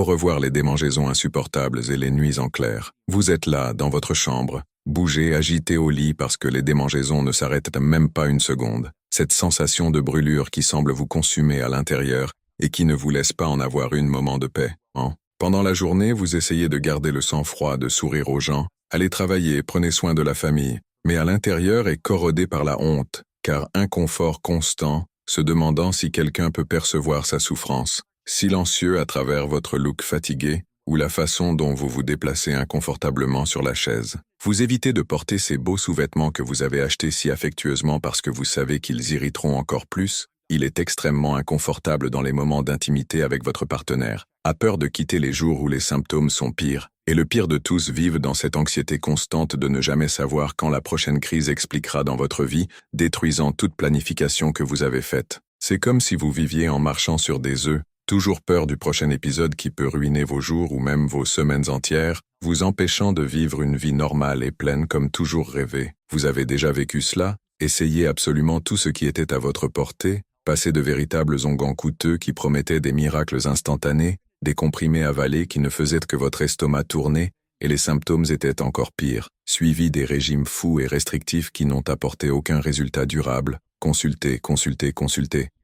revoir les démangeaisons insupportables et les nuits en clair. Vous êtes là, dans votre chambre, bougé, agité au lit parce que les démangeaisons ne s'arrêtent même pas une seconde. Cette sensation de brûlure qui semble vous consumer à l'intérieur et qui ne vous laisse pas en avoir une moment de paix. Pendant la journée, vous essayez de garder le sang-froid, de sourire aux gens, allez travailler, prenez soin de la famille, mais à l'intérieur est corrodé par la honte, car inconfort constant, se demandant si quelqu'un peut percevoir sa souffrance, silencieux à travers votre look fatigué ou la façon dont vous vous déplacez inconfortablement sur la chaise. Vous évitez de porter ces beaux sous-vêtements que vous avez achetés si affectueusement parce que vous savez qu'ils irriteront encore plus. Il est extrêmement inconfortable dans les moments d'intimité avec votre partenaire, a peur de quitter les jours où les symptômes sont pires, et le pire de tous vivent dans cette anxiété constante de ne jamais savoir quand la prochaine crise expliquera dans votre vie, détruisant toute planification que vous avez faite. C'est comme si vous viviez en marchant sur des œufs, toujours peur du prochain épisode qui peut ruiner vos jours ou même vos semaines entières, vous empêchant de vivre une vie normale et pleine comme toujours rêvé. Vous avez déjà vécu cela? Essayez absolument tout ce qui était à votre portée, passez de véritables onguents coûteux qui promettaient des miracles instantanés, des comprimés avalés qui ne faisaient que votre estomac tourner, et les symptômes étaient encore pires, suivis des régimes fous et restrictifs qui n'ont apporté aucun résultat durable. Consultez.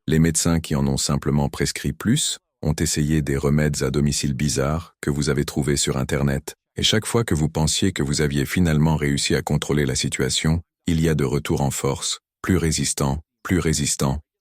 Les médecins qui en ont simplement prescrit plus ont essayé des remèdes à domicile bizarres que vous avez trouvés sur Internet, et chaque fois que vous pensiez que vous aviez finalement réussi à contrôler la situation, il y a de retour en force, plus résistant,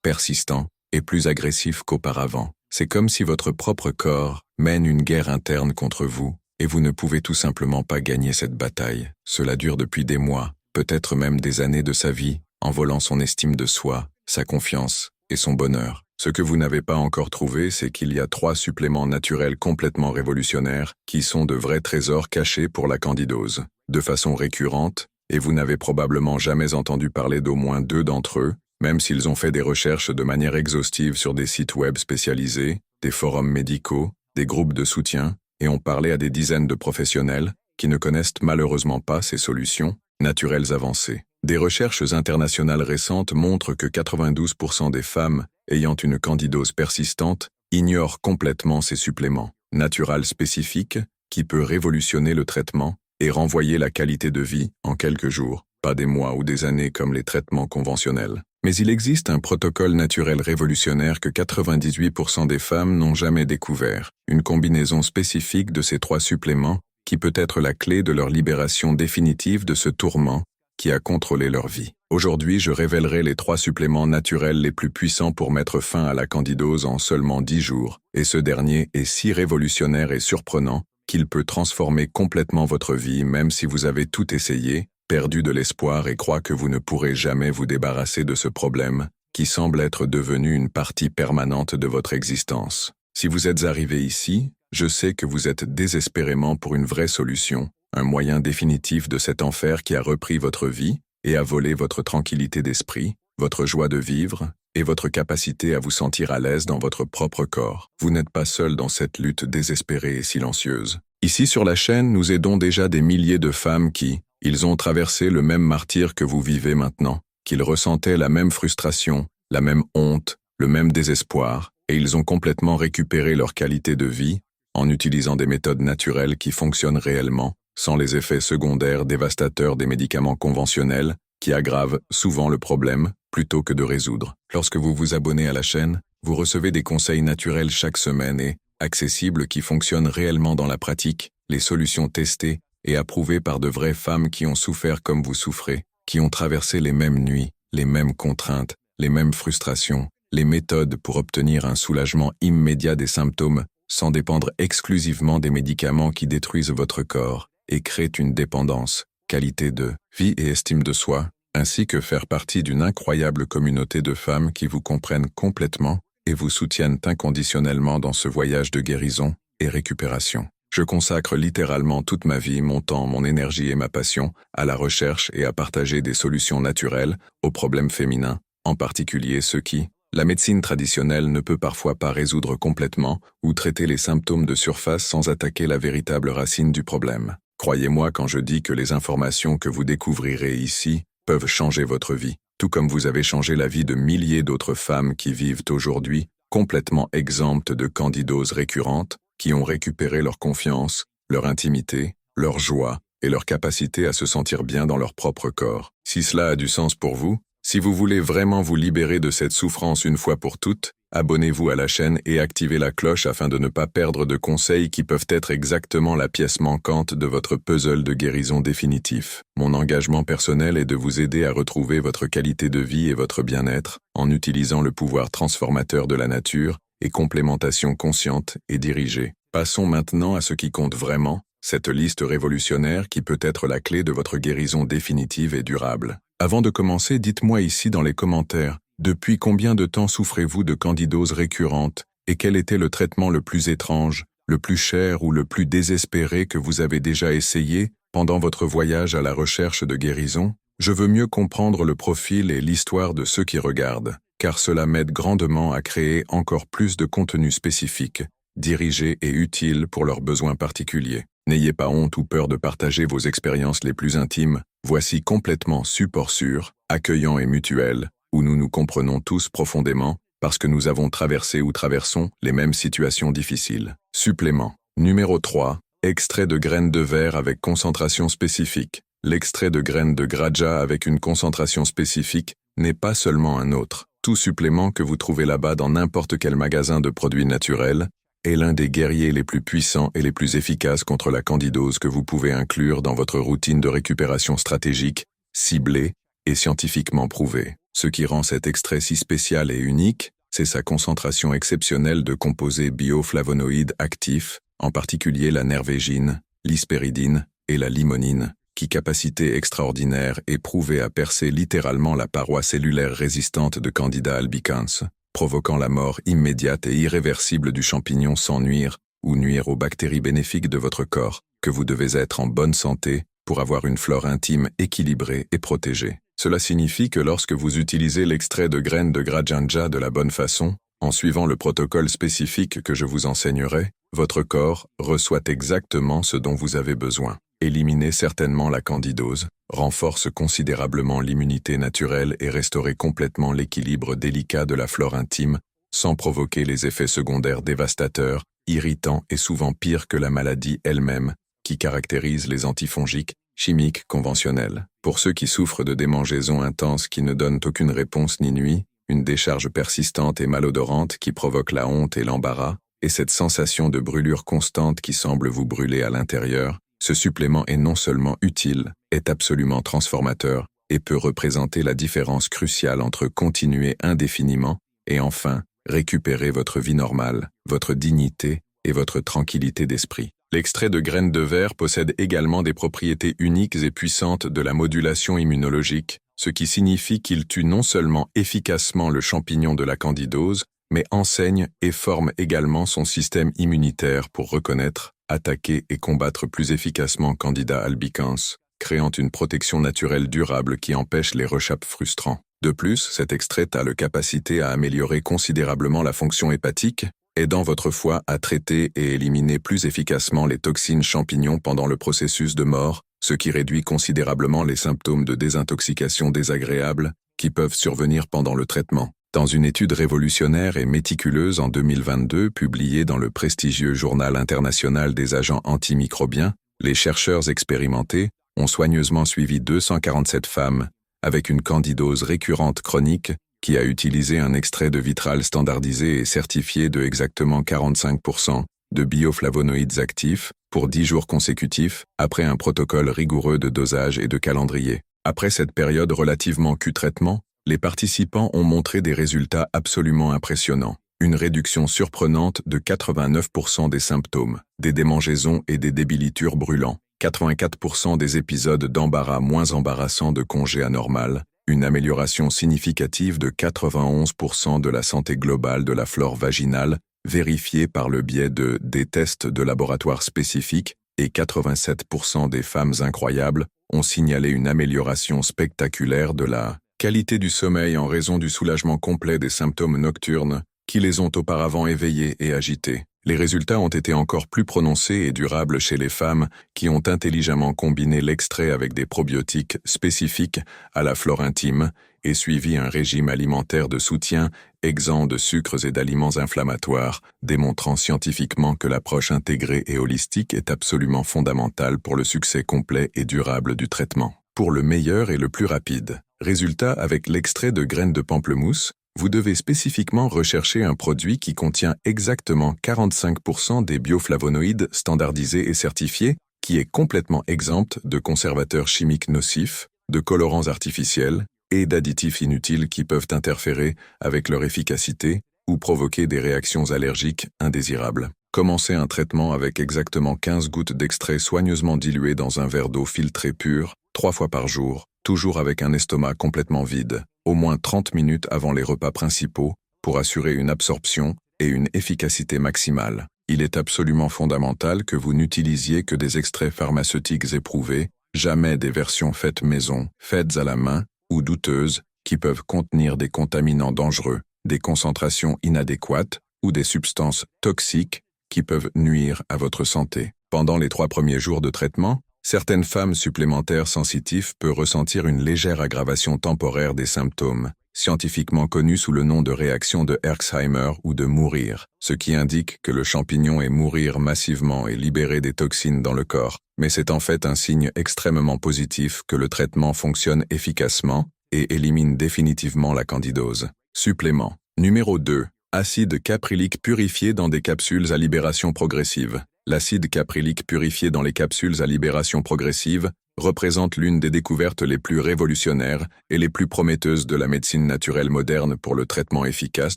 persistant et plus agressif qu'auparavant. C'est comme si votre propre corps mène une guerre interne contre vous, et vous ne pouvez tout simplement pas gagner cette bataille. Cela dure depuis des mois, peut-être même des années de sa vie, en volant son estime de soi, sa confiance et son bonheur. Ce que vous n'avez pas encore trouvé, c'est qu'il y a 3 suppléments naturels complètement révolutionnaires qui sont de vrais trésors cachés pour la candidose. De façon récurrente, et vous n'avez probablement jamais entendu parler d'au moins 2 d'entre eux, même s'ils ont fait des recherches de manière exhaustive sur des sites web spécialisés, des forums médicaux, des groupes de soutien, et ont parlé à des dizaines de professionnels qui ne connaissent malheureusement pas ces solutions naturelles avancées. Des recherches internationales récentes montrent que 92% des femmes ayant une candidose persistante ignorent complètement ces suppléments naturels spécifiques qui peut révolutionner le traitement et renvoyer la qualité de vie en quelques jours, pas des mois ou des années comme les traitements conventionnels. Mais il existe un protocole naturel révolutionnaire que 98% des femmes n'ont jamais découvert, une combinaison spécifique de ces 3 suppléments qui peut être la clé de leur libération définitive de ce tourment qui a contrôlé leur vie. Aujourd'hui, je révélerai les 3 suppléments naturels les plus puissants pour mettre fin à la candidose en seulement 10 jours, et ce dernier est si révolutionnaire et surprenant qu'il peut transformer complètement votre vie même si vous avez tout essayé, perdu de l'espoir et croit que vous ne pourrez jamais vous débarrasser de ce problème, qui semble être devenu une partie permanente de votre existence. Si vous êtes arrivé ici, je sais que vous êtes désespérément pour une vraie solution, un moyen définitif de cet enfer qui a repris votre vie et a volé votre tranquillité d'esprit, votre joie de vivre et votre capacité à vous sentir à l'aise dans votre propre corps. Vous n'êtes pas seul dans cette lutte désespérée et silencieuse. Ici sur la chaîne, nous aidons déjà des milliers de femmes qui, ils ont traversé le même martyre que vous vivez maintenant, qu'ils ressentaient la même frustration, la même honte, le même désespoir, et ils ont complètement récupéré leur qualité de vie en utilisant des méthodes naturelles qui fonctionnent réellement, sans les effets secondaires dévastateurs des médicaments conventionnels qui aggravent souvent le problème plutôt que de résoudre. Lorsque vous vous abonnez à la chaîne, vous recevez des conseils naturels chaque semaine et accessibles qui fonctionnent réellement dans la pratique, les solutions testées et approuvées par de vraies femmes qui ont souffert comme vous souffrez, qui ont traversé les mêmes nuits, les mêmes contraintes, les mêmes frustrations, les méthodes pour obtenir un soulagement immédiat des symptômes sans dépendre exclusivement des médicaments qui détruisent votre corps et créent une dépendance, qualité de vie et estime de soi, ainsi que faire partie d'une incroyable communauté de femmes qui vous comprennent complètement et vous soutiennent inconditionnellement dans ce voyage de guérison et récupération. Je consacre littéralement toute ma vie, mon temps, mon énergie et ma passion à la recherche et à partager des solutions naturelles aux problèmes féminins, en particulier ceux qui, la médecine traditionnelle ne peut parfois pas résoudre complètement ou traiter les symptômes de surface sans attaquer la véritable racine du problème. Croyez-moi quand je dis que les informations que vous découvrirez ici peuvent changer votre vie, tout comme vous avez changé la vie de milliers d'autres femmes qui vivent aujourd'hui complètement exemptes de candidose récurrente, qui ont récupéré leur confiance, leur intimité, leur joie et leur capacité à se sentir bien dans leur propre corps. Si cela a du sens pour vous, si vous voulez vraiment vous libérer de cette souffrance une fois pour toutes, abonnez-vous à la chaîne et activez la cloche afin de ne pas perdre de conseils qui peuvent être exactement la pièce manquante de votre puzzle de guérison définitif. Mon engagement personnel est de vous aider à retrouver votre qualité de vie et votre bien-être en utilisant le pouvoir transformateur de la nature et complémentation consciente et dirigée. Passons maintenant à ce qui compte vraiment, cette liste révolutionnaire qui peut être la clé de votre guérison définitive et durable. Avant de commencer, dites-moi ici dans les commentaires, depuis combien de temps souffrez-vous de candidose récurrente et quel était le traitement le plus étrange, le plus cher ou le plus désespéré que vous avez déjà essayé pendant votre voyage à la recherche de guérison? Je veux mieux comprendre le profil et l'histoire de ceux qui regardent, car cela m'aide grandement à créer encore plus de contenu spécifique, dirigé et utile pour leurs besoins particuliers. N'ayez pas honte ou peur de partager vos expériences les plus intimes. Voici complètement support sûr, accueillant et mutuel, où nous nous comprenons tous profondément, parce que nous avons traversé ou traversons les mêmes situations difficiles. Supplément. Numéro 3. Extrait de graines de verre avec concentration spécifique. L'extrait de graines de graja avec une concentration spécifique n'est pas seulement un autre. Tout supplément que vous trouvez là-bas dans n'importe quel magasin de produits naturels est l'un des guerriers les plus puissants et les plus efficaces contre la candidose que vous pouvez inclure dans votre routine de récupération stratégique, ciblée et scientifiquement prouvée. Ce qui rend cet extrait si spécial et unique, c'est sa concentration exceptionnelle de composés bioflavonoïdes actifs, en particulier la nervégine, l'hespéridine et la limonine, qui capacité extraordinaire et prouvée à percer littéralement la paroi cellulaire résistante de Candida albicans, provoquant la mort immédiate et irréversible du champignon sans nuire ou nuire aux bactéries bénéfiques de votre corps, que vous devez être en bonne santé pour avoir une flore intime équilibrée et protégée. Cela signifie que lorsque vous utilisez l'extrait de graines de grajanja de la bonne façon, en suivant le protocole spécifique que je vous enseignerai, votre corps reçoit exactement ce dont vous avez besoin. Éliminer certainement la candidose, renforce considérablement l'immunité naturelle et restaurer complètement l'équilibre délicat de la flore intime, sans provoquer les effets secondaires dévastateurs, irritants et souvent pires que la maladie elle-même, qui caractérise les antifongiques chimiques conventionnels. Pour ceux qui souffrent de démangeaisons intenses qui ne donnent aucune réponse ni nuit, une décharge persistante et malodorante qui provoque la honte et l'embarras, et cette sensation de brûlure constante qui semble vous brûler à l'intérieur, ce supplément est non seulement utile, est absolument transformateur et peut représenter la différence cruciale entre continuer indéfiniment et enfin récupérer votre vie normale, votre dignité et votre tranquillité d'esprit. L'extrait de graines de verre possède également des propriétés uniques et puissantes de la modulation immunologique, ce qui signifie qu'il tue non seulement efficacement le champignon de la candidose, mais enseigne et forme également son système immunitaire pour reconnaître, attaquer et combattre plus efficacement Candida albicans, créant une protection naturelle durable qui empêche les rechapes frustrants. De plus, cet extrait a la capacité à améliorer considérablement la fonction hépatique, aidant votre foie à traiter et éliminer plus efficacement les toxines champignons pendant le processus de mort, ce qui réduit considérablement les symptômes de désintoxication désagréables qui peuvent survenir pendant le traitement. Dans une étude révolutionnaire et méticuleuse en 2022 publiée dans le prestigieux Journal international des agents antimicrobiens, les chercheurs expérimentés ont soigneusement suivi 247 femmes avec une candidose récurrente chronique qui a utilisé un extrait de vitral standardisé et certifié de exactement 45% de bioflavonoïdes actifs pour 10 jours consécutifs après un protocole rigoureux de dosage et de calendrier. Après cette période relativement Q-traitement, les participants ont montré des résultats absolument impressionnants. Une réduction surprenante de 89% des symptômes, des démangeaisons et des débilitures brûlants, 84% des épisodes d'embarras moins embarrassants de congé anormal, une amélioration significative de 91% de la santé globale de la flore vaginale, vérifiée par le biais des tests de laboratoire spécifiques, et 87% des femmes incroyables ont signalé une amélioration spectaculaire de la qualité du sommeil en raison du soulagement complet des symptômes nocturnes qui les ont auparavant éveillées et agitées. Les résultats ont été encore plus prononcés et durables chez les femmes qui ont intelligemment combiné l'extrait avec des probiotiques spécifiques à la flore intime et suivi un régime alimentaire de soutien exempt de sucres et d'aliments inflammatoires, démontrant scientifiquement que l'approche intégrée et holistique est absolument fondamentale pour le succès complet et durable du traitement. Pour le meilleur et le plus rapide. Résultat, avec l'extrait de graines de pamplemousse, vous devez spécifiquement rechercher un produit qui contient exactement 45% des bioflavonoïdes standardisés et certifiés, qui est complètement exempt de conservateurs chimiques nocifs, de colorants artificiels et d'additifs inutiles qui peuvent interférer avec leur efficacité ou provoquer des réactions allergiques indésirables. Commencez un traitement avec exactement 15 gouttes d'extrait soigneusement dilué dans un verre d'eau filtrée pure, 3 fois par jour, toujours avec un estomac complètement vide, au moins 30 minutes avant les repas principaux, pour assurer une absorption et une efficacité maximale. Il est absolument fondamental que vous n'utilisiez que des extraits pharmaceutiques éprouvés, jamais des versions faites maison, faites à la main, ou douteuses, qui peuvent contenir des contaminants dangereux, des concentrations inadéquates ou des substances toxiques qui peuvent nuire à votre santé. Pendant les 3 premiers jours de traitement, certaines femmes supplémentaires sensitives peuvent ressentir une légère aggravation temporaire des symptômes, scientifiquement connue sous le nom de réaction de Herxheimer ou de mourir, ce qui indique que le champignon est mourir massivement et libérer des toxines dans le corps. Mais c'est en fait un signe extrêmement positif que le traitement fonctionne efficacement et élimine définitivement la candidose. Supplément. Numéro 2. Acide caprylique purifié dans des capsules à libération progressive. L'acide caprylique purifié dans les capsules à libération progressive représente l'une des découvertes les plus révolutionnaires et les plus prometteuses de la médecine naturelle moderne pour le traitement efficace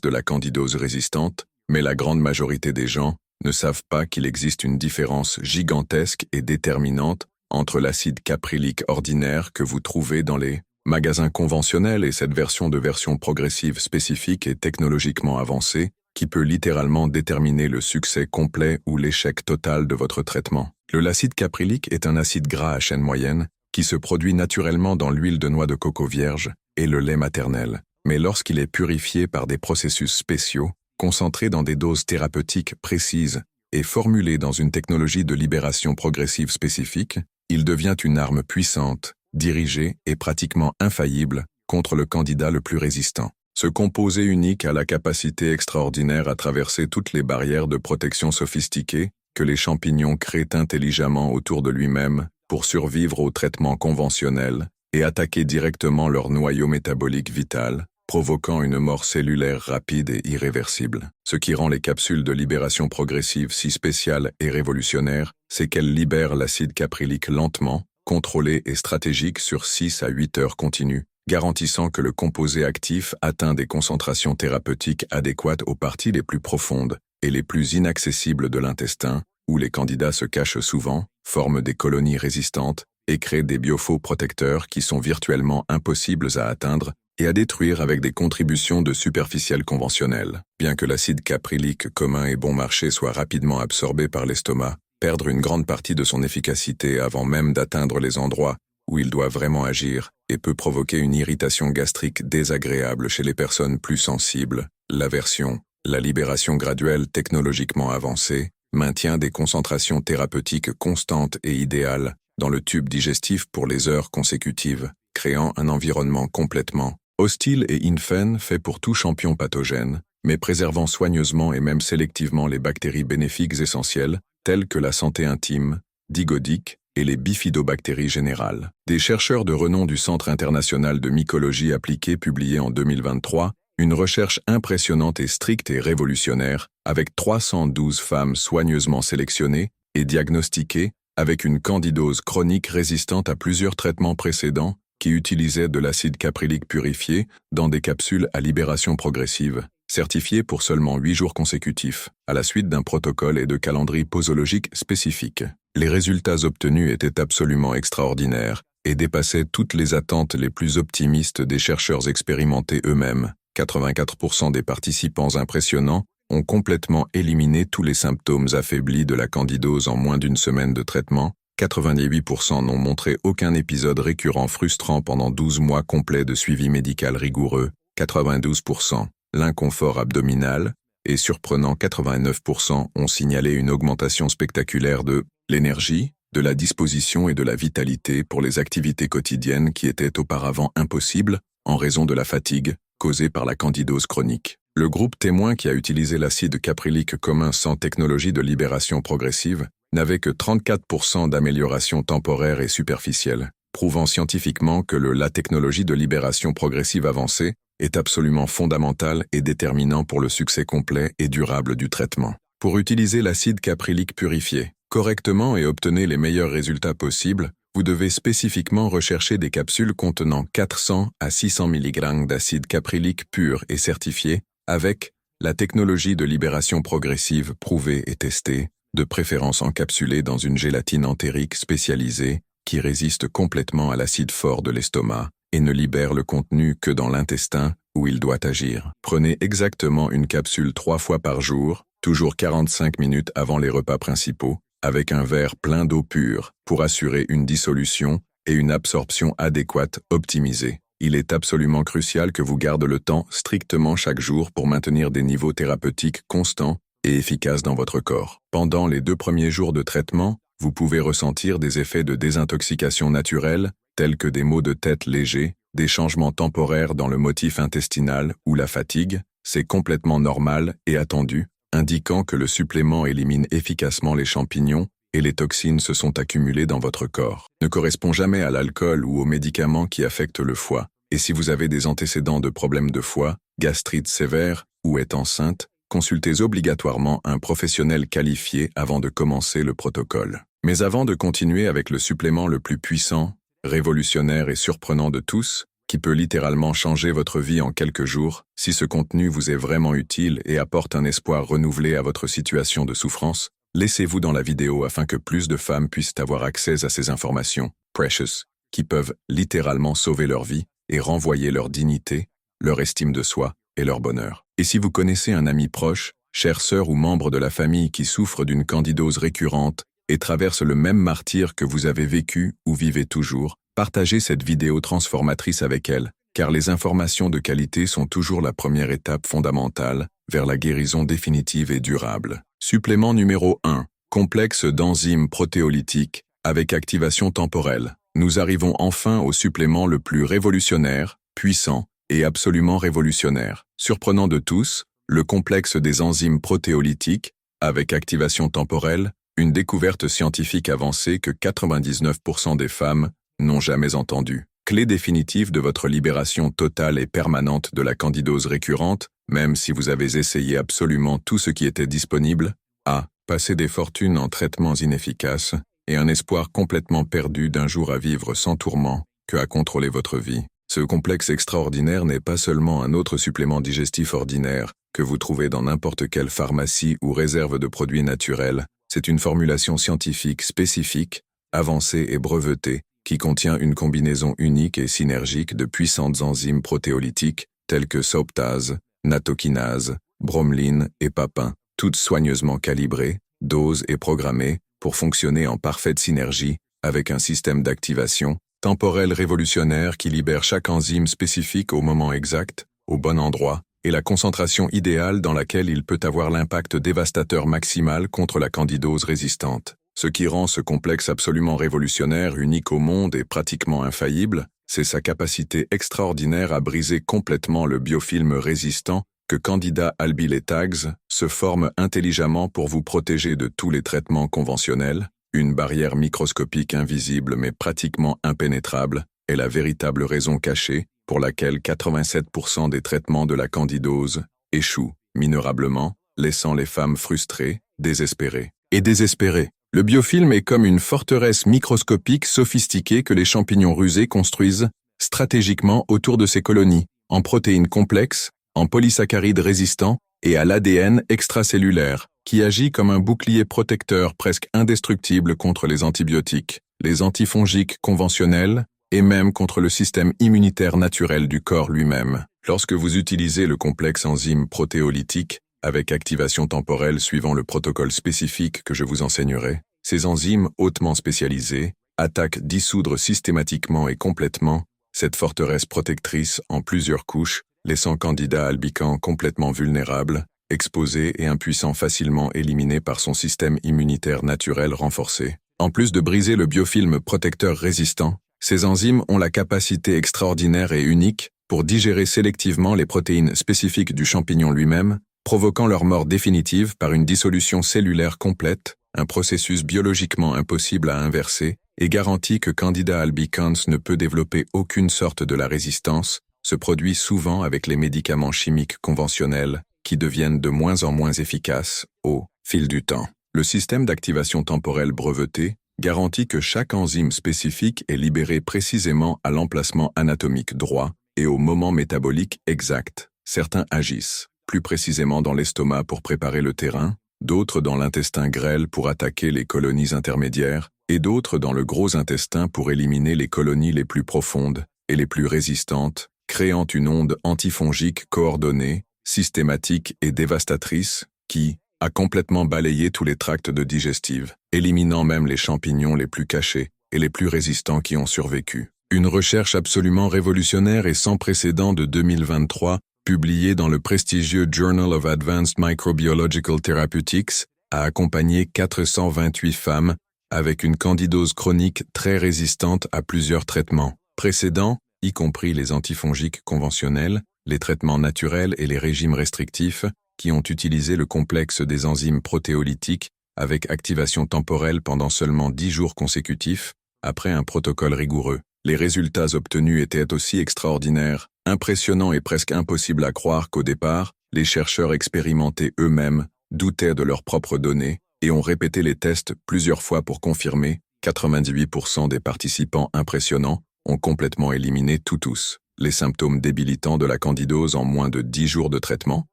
de la candidose résistante, mais la grande majorité des gens ne savent pas qu'il existe une différence gigantesque et déterminante entre l'acide caprylique ordinaire que vous trouvez dans les magasins conventionnels et cette version progressive spécifique et technologiquement avancée qui peut littéralement déterminer le succès complet ou l'échec total de votre traitement. L'acide caprylique est un acide gras à chaîne moyenne qui se produit naturellement dans l'huile de noix de coco vierge et le lait maternel, mais lorsqu'il est purifié par des processus spéciaux, concentré dans des doses thérapeutiques précises et formulé dans une technologie de libération progressive spécifique, il devient une arme puissante, dirigée et pratiquement infaillible contre le candidat le plus résistant. Ce composé unique a la capacité extraordinaire à traverser toutes les barrières de protection sophistiquées que les champignons créent intelligemment autour de lui-même pour survivre au traitement conventionnel et attaquer directement leur noyau métabolique vital, provoquant une mort cellulaire rapide et irréversible. Ce qui rend les capsules de libération progressive si spéciales et révolutionnaires, c'est qu'elles libèrent l'acide caprylique lentement, contrôlé et stratégique sur 6 à 8 heures continues, garantissant que le composé actif atteint des concentrations thérapeutiques adéquates aux parties les plus profondes et les plus inaccessibles de l'intestin, où les candidats se cachent souvent, forment des colonies résistantes et créent des biofaux protecteurs qui sont virtuellement impossibles à atteindre et à détruire avec des contributions de superficiels conventionnels. Bien que l'acide caprylique commun et bon marché soit rapidement absorbé par l'estomac, perdre une grande partie de son efficacité avant même d'atteindre les endroits où il doit vraiment agir et peut provoquer une irritation gastrique désagréable chez les personnes plus sensibles. L'aversion, la libération graduelle technologiquement avancée, maintient des concentrations thérapeutiques constantes et idéales dans le tube digestif pour les heures consécutives, créant un environnement complètement hostile et infâme fait pour tout champignon pathogène, mais préservant soigneusement et même sélectivement les bactéries bénéfiques essentielles, telles que la santé intime, digodique, et les bifidobactéries générales. Des chercheurs de renom du Centre international de mycologie appliquée publié en 2023, une recherche impressionnante et stricte et révolutionnaire, avec 312 femmes soigneusement sélectionnées et diagnostiquées, avec une candidose chronique résistante à plusieurs traitements précédents qui utilisaient de l'acide caprylique purifié dans des capsules à libération progressive, certifiées pour seulement 8 jours consécutifs, à la suite d'un protocole et de calendrier posologique spécifiques. Les résultats obtenus étaient absolument extraordinaires et dépassaient toutes les attentes les plus optimistes des chercheurs expérimentés eux-mêmes. 84% des participants impressionnants ont complètement éliminé tous les symptômes affaiblis de la candidose en moins d'une semaine de traitement. 98% n'ont montré aucun épisode récurrent frustrant pendant 12 mois complets de suivi médical rigoureux. 92%, l'inconfort abdominal, et surprenant 89% ont signalé une augmentation spectaculaire de l'énergie, de la disposition et de la vitalité pour les activités quotidiennes qui étaient auparavant impossibles. en raison de la fatigue causée par la candidose chronique. Le groupe témoin qui a utilisé l'acide caprylique commun sans technologie de libération progressive n'avait que 34% d'amélioration temporaire et superficielle, prouvant scientifiquement que la technologie de libération progressive avancée est absolument fondamentale et déterminant pour le succès complet et durable du traitement. Pour utiliser l'acide caprylique purifié correctement et obtenir les meilleurs résultats possibles, vous devez spécifiquement rechercher des capsules contenant 400 à 600 mg d'acide caprylique pur et certifié avec la technologie de libération progressive prouvée et testée, de préférence encapsulée dans une gélatine entérique spécialisée qui résiste complètement à l'acide fort de l'estomac et ne libère le contenu que dans l'intestin où il doit agir. Prenez exactement une capsule 3 fois par jour, toujours 45 minutes avant les repas principaux, avec un verre plein d'eau pure pour assurer une dissolution et une absorption adéquate optimisée. Il est absolument crucial que vous gardez le temps strictement chaque jour pour maintenir des niveaux thérapeutiques constants et efficaces dans votre corps. Pendant les 2 premiers jours de traitement, vous pouvez ressentir des effets de désintoxication naturelle, tels que des maux de tête légers, des changements temporaires dans le motif intestinal ou la fatigue. C'est complètement normal et attendu, indiquant que le supplément élimine efficacement les champignons et les toxines se sont accumulées dans votre corps. Ne correspond jamais à l'alcool ou aux médicaments qui affectent le foie. Et si vous avez des antécédents de problèmes de foie, gastrite sévère ou êtes enceinte, consultez obligatoirement un professionnel qualifié avant de commencer le protocole. Mais avant de continuer avec le supplément le plus puissant, révolutionnaire et surprenant de tous, qui peut littéralement changer votre vie en quelques jours, si ce contenu vous est vraiment utile et apporte un espoir renouvelé à votre situation de souffrance, laissez-vous dans la vidéo afin que plus de femmes puissent avoir accès à ces informations, precious, qui peuvent littéralement sauver leur vie et renvoyer leur dignité, leur estime de soi et leur bonheur. Et si vous connaissez un ami proche, chère sœur ou membre de la famille qui souffre d'une candidose récurrente et traverse le même martyre que vous avez vécu ou vivez toujours, partagez cette vidéo transformatrice avec elle, car les informations de qualité sont toujours la première étape fondamentale vers la guérison définitive et durable. Supplément numéro 1. Complexe d'enzymes protéolytiques avec activation temporelle. Nous arrivons enfin au supplément le plus révolutionnaire, puissant et absolument révolutionnaire. Surprenant de tous, le complexe des enzymes protéolytiques avec activation temporelle, une découverte scientifique avancée que 99% des femmes n'ont jamais entendue. Clé définitive de votre libération totale et permanente de la candidose récurrente, même si vous avez essayé absolument tout ce qui était disponible, A. Passer des fortunes en traitements inefficaces et un espoir complètement perdu d'un jour à vivre sans tourment que à contrôler votre vie. Ce complexe extraordinaire n'est pas seulement un autre supplément digestif ordinaire que vous trouvez dans n'importe quelle pharmacie ou réserve de produits naturels, c'est une formulation scientifique spécifique, avancée et brevetée, qui contient une combinaison unique et synergique de puissantes enzymes protéolytiques telles que soaptase, natokinase, bromelaine et papin, toutes soigneusement calibrées, dosées et programmées pour fonctionner en parfaite synergie avec un système d'activation temporel révolutionnaire qui libère chaque enzyme spécifique au moment exact, au bon endroit, et la concentration idéale dans laquelle il peut avoir l'impact dévastateur maximal contre la candidose résistante. Ce qui rend ce complexe absolument révolutionnaire, unique au monde et pratiquement infaillible, c'est sa capacité extraordinaire à briser complètement le biofilm résistant que Candida albicans se forme intelligemment pour vous protéger de tous les traitements conventionnels. Une barrière microscopique invisible mais pratiquement impénétrable est la véritable raison cachée pour laquelle 87% des traitements de la candidose échouent minorablement, laissant les femmes frustrées, désespérées. Et désespérées. Le biofilm est comme une forteresse microscopique sophistiquée que les champignons rusés construisent stratégiquement autour de ces colonies, en protéines complexes, en polysaccharides résistants et à l'ADN extracellulaire, qui agit comme un bouclier protecteur presque indestructible contre les antibiotiques, les antifongiques conventionnels et même contre le système immunitaire naturel du corps lui-même. Lorsque vous utilisez le complexe enzyme protéolytique avec activation temporelle suivant le protocole spécifique que je vous enseignerai, ces enzymes hautement spécialisées attaquent dissoudre systématiquement et complètement cette forteresse protectrice en plusieurs couches, laissant Candida albicans complètement vulnérable, exposé et impuissant facilement éliminé par son système immunitaire naturel renforcé. En plus de briser le biofilm protecteur résistant, ces enzymes ont la capacité extraordinaire et unique pour digérer sélectivement les protéines spécifiques du champignon lui-même, provoquant leur mort définitive par une dissolution cellulaire complète, un processus biologiquement impossible à inverser, et garantit que Candida albicans ne peut développer aucune sorte de la résistance, se produit souvent avec les médicaments chimiques conventionnels, qui deviennent de moins en moins efficaces au fil du temps. Le système d'activation temporelle breveté garantit que chaque enzyme spécifique est libérée précisément à l'emplacement anatomique droit et au moment métabolique exact. Certains agissent, plus précisément dans l'estomac pour préparer le terrain, d'autres dans l'intestin grêle pour attaquer les colonies intermédiaires, et d'autres dans le gros intestin pour éliminer les colonies les plus profondes et les plus résistantes, créant une onde antifongique coordonnée, systématique et dévastatrice qui a complètement balayé tous les tracts de digestive, éliminant même les champignons les plus cachés et les plus résistants qui ont survécu. Une recherche absolument révolutionnaire et sans précédent de 2023, publiée dans le prestigieux Journal of Advanced Microbiological Therapeutics, a accompagné 428 femmes avec une candidose chronique très résistante à plusieurs traitements précédents, y compris les antifongiques conventionnels, les traitements naturels et les régimes restrictifs, qui ont utilisé le complexe des enzymes protéolytiques avec activation temporelle pendant seulement 10 jours consécutifs, après un protocole rigoureux. Les résultats obtenus étaient aussi extraordinaires, impressionnants et presque impossibles à croire qu'au départ, les chercheurs expérimentés eux-mêmes doutaient de leurs propres données et ont répété les tests plusieurs fois pour confirmer. 98% des participants impressionnants ont complètement éliminé tous les symptômes débilitants de la candidose en moins de 10 jours de traitement.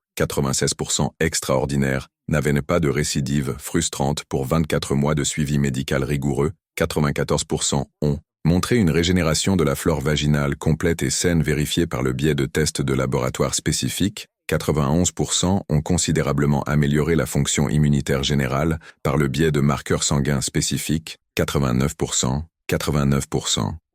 96% extraordinaires n'avaient pas de récidive frustrante pour 24 mois de suivi médical rigoureux. 94% ont montré une régénération de la flore vaginale complète et saine vérifiée par le biais de tests de laboratoire spécifiques. 91% ont considérablement amélioré la fonction immunitaire générale par le biais de marqueurs sanguins spécifiques. 89%.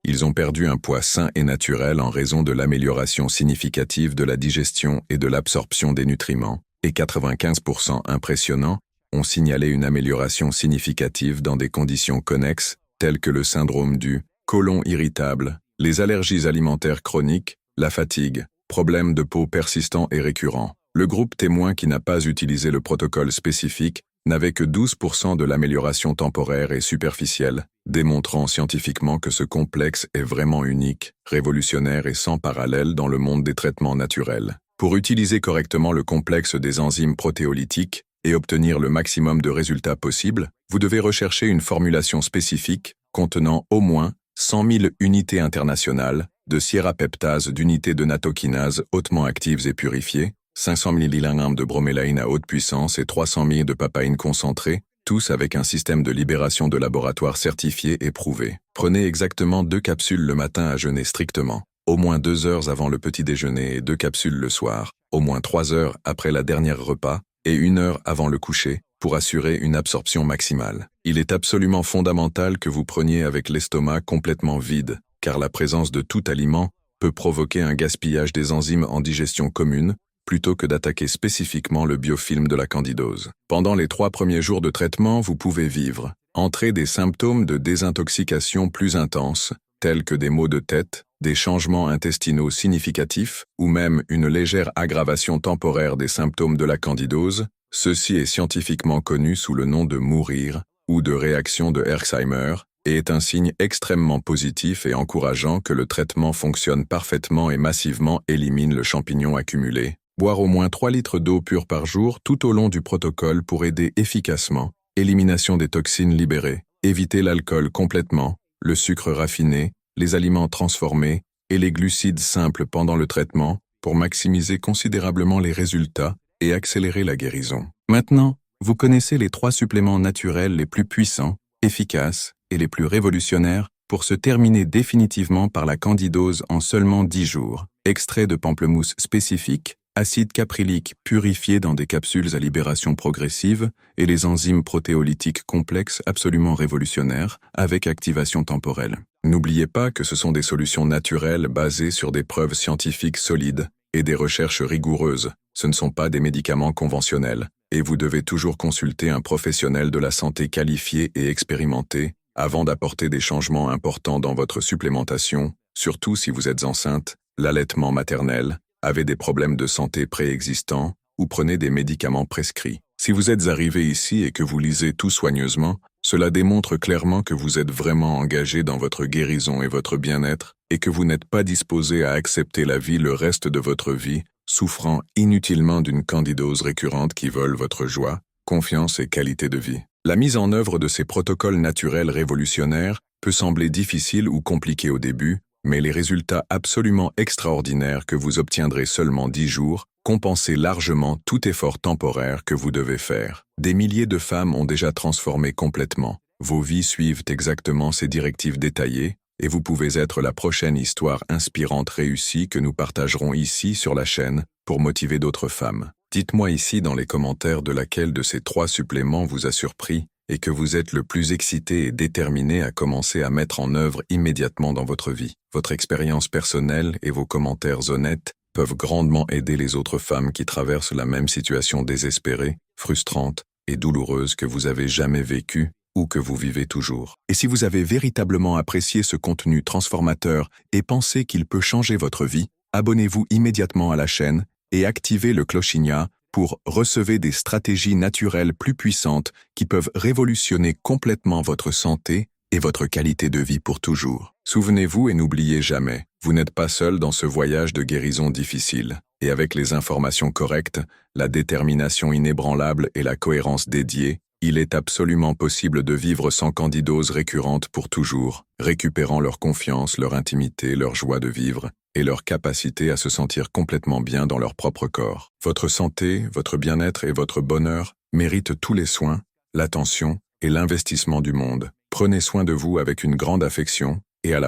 Ils ont perdu un poids sain et naturel en raison de l'amélioration significative de la digestion et de l'absorption des nutriments, et 95% impressionnants ont signalé une amélioration significative dans des conditions connexes telles que le syndrome du côlon irritable, les allergies alimentaires chroniques, la fatigue, problèmes de peau persistants et récurrents. Le groupe témoin qui n'a pas utilisé le protocole spécifique n'avait que 12% de l'amélioration temporaire et superficielle, démontrant scientifiquement que ce complexe est vraiment unique, révolutionnaire et sans parallèle dans le monde des traitements naturels. Pour utiliser correctement le complexe des enzymes protéolytiques et obtenir le maximum de résultats possibles, vous devez rechercher une formulation spécifique contenant au moins 100 000 unités internationales de siérapeptase d'unités de natokinase hautement actives et purifiées, 500 mg de bromélaïne à haute puissance et 300 000 de papaïne concentrée, tous avec un système de libération de laboratoire certifié et prouvé. Prenez exactement 2 capsules le matin à jeûner strictement, au moins 2 heures avant le petit déjeuner et 2 capsules le soir, au moins 3 heures après la dernière repas et 1 heure avant le coucher, pour assurer une absorption maximale. Il est absolument fondamental que vous preniez avec l'estomac complètement vide, car la présence de tout aliment peut provoquer un gaspillage des enzymes en digestion commune, plutôt que d'attaquer spécifiquement le biofilm de la candidose. Pendant les 3 premiers jours de traitement, vous pouvez vivre, entrer des symptômes de désintoxication plus intenses, tels que des maux de tête, des changements intestinaux significatifs, ou même une légère aggravation temporaire des symptômes de la candidose. Ceci est scientifiquement connu sous le nom de mourir, ou de réaction de Herxheimer, et est un signe extrêmement positif et encourageant que le traitement fonctionne parfaitement et massivement élimine le champignon accumulé. Boire au moins 3 litres d'eau pure par jour tout au long du protocole pour aider efficacement. Élimination des toxines libérées. Éviter l'alcool complètement, le sucre raffiné, les aliments transformés et les glucides simples pendant le traitement pour maximiser considérablement les résultats et accélérer la guérison. Maintenant, vous connaissez les 3 suppléments naturels les plus puissants, efficaces et les plus révolutionnaires pour se terminer définitivement par la candidose en seulement 10 jours. Extrait de pamplemousse spécifique, acide caprylique purifié dans des capsules à libération progressive et les enzymes protéolytiques complexes absolument révolutionnaires avec activation temporelle. N'oubliez pas que ce sont des solutions naturelles basées sur des preuves scientifiques solides et des recherches rigoureuses. Ce ne sont pas des médicaments conventionnels et vous devez toujours consulter un professionnel de la santé qualifié et expérimenté avant d'apporter des changements importants dans votre supplémentation, surtout si vous êtes enceinte l'allaitement maternel, avez des problèmes de santé préexistants ou prenez des médicaments prescrits. Si vous êtes arrivé ici et que vous lisez tout soigneusement, cela démontre clairement que vous êtes vraiment engagé dans votre guérison et votre bien-être et que vous n'êtes pas disposé à accepter la vie le reste de votre vie, souffrant inutilement d'une candidose récurrente qui vole votre joie, confiance et qualité de vie. La mise en œuvre de ces protocoles naturels révolutionnaires peut sembler difficile ou compliquée au début, mais les résultats absolument extraordinaires que vous obtiendrez seulement 10 jours compensent largement tout effort temporaire que vous devez faire. Des milliers de femmes ont déjà transformé complètement. Vos vies suivent exactement ces directives détaillées, et vous pouvez être la prochaine histoire inspirante réussie que nous partagerons ici sur la chaîne pour motiver d'autres femmes. Dites-moi ici dans les commentaires de laquelle de ces 3 suppléments vous a surpris et que vous êtes le plus excité et déterminé à commencer à mettre en œuvre immédiatement dans votre vie. Votre expérience personnelle et vos commentaires honnêtes peuvent grandement aider les autres femmes qui traversent la même situation désespérée, frustrante et douloureuse que vous avez jamais vécue ou que vous vivez toujours. Et si vous avez véritablement apprécié ce contenu transformateur et pensez qu'il peut changer votre vie, abonnez-vous immédiatement à la chaîne et activez le clochigna pour recevoir des stratégies naturelles plus puissantes qui peuvent révolutionner complètement votre santé et votre qualité de vie pour toujours. Souvenez-vous et n'oubliez jamais, vous n'êtes pas seul dans ce voyage de guérison difficile. Et avec les informations correctes, la détermination inébranlable et la cohérence dédiée, il est absolument possible de vivre sans candidose récurrente pour toujours, récupérant leur confiance, leur intimité, leur joie de vivre et leur capacité à se sentir complètement bien dans leur propre corps. Votre santé, votre bien-être et votre bonheur méritent tous les soins, l'attention et l'investissement du monde. Prenez soin de vous avec une grande affection et à la